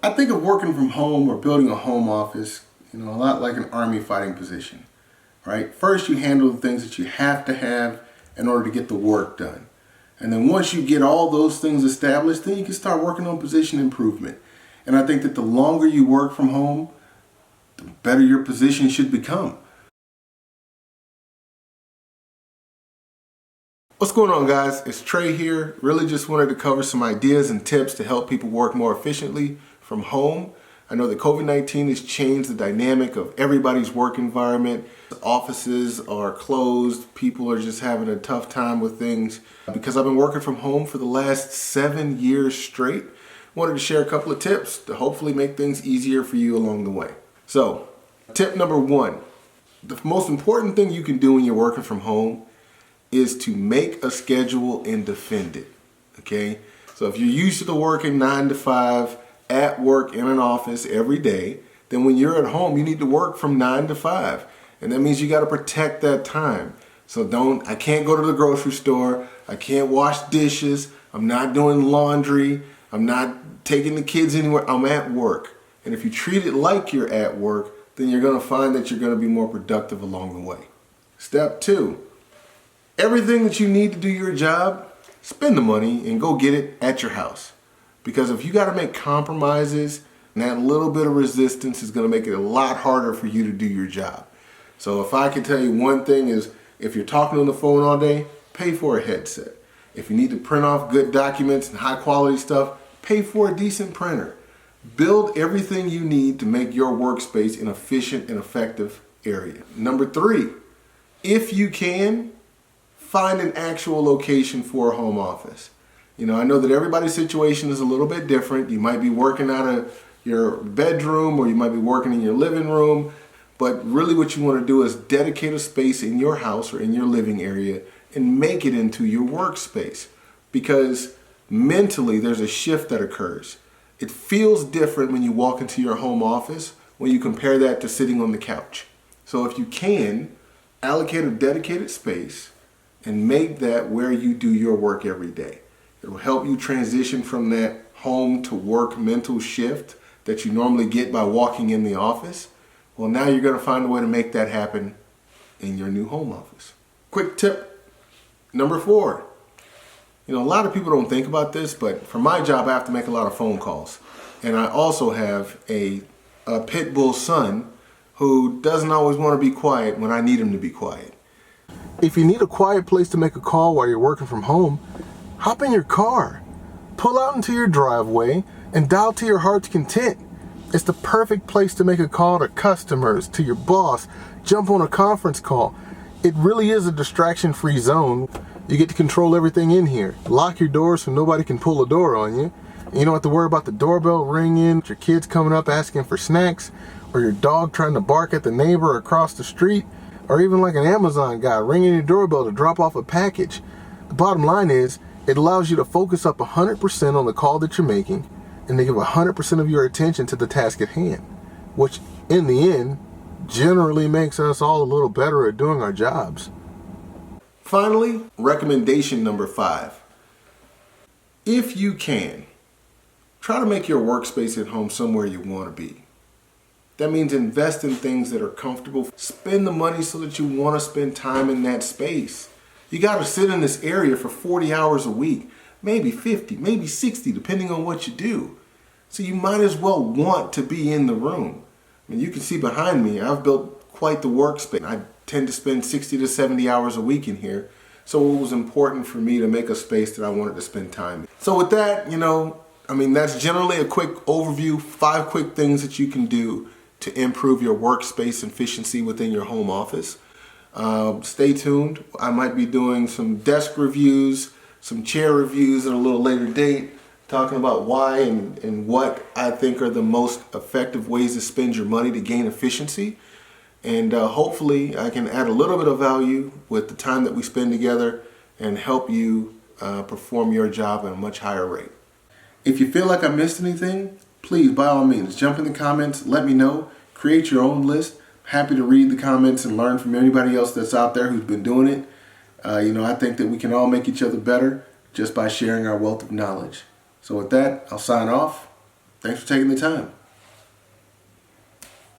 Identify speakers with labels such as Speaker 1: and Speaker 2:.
Speaker 1: I think of working from home or building a home office, a lot like an army fighting position, right? First, you handle the things that you have to have in order to get the work done. And then once you get all those things established, then you can start working on position improvement. And I think that the longer you work from home, the better your position should become. What's going on, guys? It's Trey here. Really just wanted to cover some ideas and tips to help people work more efficiently from home. I know that COVID-19 has changed the dynamic of everybody's work environment. Offices are closed. People are just having a tough time with things. Because I've been working from home for the last 7 years straight, wanted to share a couple of tips to hopefully make things easier for you along the way. So, tip number 1, the most important thing you can do when you're working from home is to make a schedule and defend it, okay? So if you're used to working 9 to 5 at work in an office every day, then when you're at home, you need to work from 9 to 5. And that means you got to protect that time. So I can't go to the grocery store. I can't wash dishes. I'm not doing laundry. I'm not taking the kids anywhere. I'm at work. And if you treat it like you're at work, then you're going to find that you're going to be more productive along the way. Step 2. Everything that you need to do your job, spend the money and go get it at your house. Because if you got to make compromises, that little bit of resistance is going to make it a lot harder for you to do your job. So if I can tell you one thing is, if you're talking on the phone all day, pay for a headset. If you need to print off good documents and high quality stuff, pay for a decent printer. Build everything you need to make your workspace an efficient and effective area. Number 3, if you can, find an actual location for a home office. I know that everybody's situation is a little bit different. You might be working out of your bedroom or you might be working in your living room, but really what you want to do is dedicate a space in your house or in your living area and make it into your workspace, because mentally there's a shift that occurs. It feels different when you walk into your home office when you compare that to sitting on the couch. So if you can, allocate a dedicated space and make that where you do your work every day. It will help you transition from that home to work mental shift that you normally get by walking in the office. Well, now you're going to find a way to make that happen in your new home office. Quick tip number 4. A lot of people don't think about this, but for my job, I have to make a lot of phone calls. And I also have a pit bull son who doesn't always want to be quiet when I need him to be quiet. If you need a quiet place to make a call while you're working from home, hop in your car, pull out into your driveway, and dial to your heart's content. It's the perfect place to make a call to customers, to your boss, jump on a conference call. It really is a distraction-free zone. You get to control everything in here. Lock your door so nobody can pull a door on you. You don't have to worry about the doorbell ringing, your kids coming up asking for snacks, or your dog trying to bark at the neighbor across the street, or even like an Amazon guy ringing your doorbell to drop off a package. The bottom line is, it allows you to focus up 100% on the call that you're making and to give 100% of your attention to the task at hand, which in the end generally makes us all a little better at doing our jobs. Finally, recommendation number 5. If you can, try to make your workspace at home somewhere you want to be. That means invest in things that are comfortable. Spend the money so that you want to spend time in that space. You got to sit in this area for 40 hours a week, maybe 50, maybe 60, depending on what you do. So you might as well want to be in the room. You can see behind me, I've built quite the workspace. I tend to spend 60 to 70 hours a week in here. So it was important for me to make a space that I wanted to spend time in. So with that, that's generally a quick overview, 5 quick things that you can do to improve your workspace efficiency within your home office. Stay tuned. I might be doing some desk reviews, some chair reviews at a little later date, talking about why and what I think are the most effective ways to spend your money to gain efficiency. And hopefully I can add a little bit of value with the time that we spend together and help you perform your job at a much higher rate. If you feel like I missed anything, please, by all means, jump in the comments, let me know, create your own list. Happy to read the comments and learn from anybody else that's out there who's been doing it. I think that we can all make each other better just by sharing our wealth of knowledge. So with that, I'll sign off. Thanks for taking the time.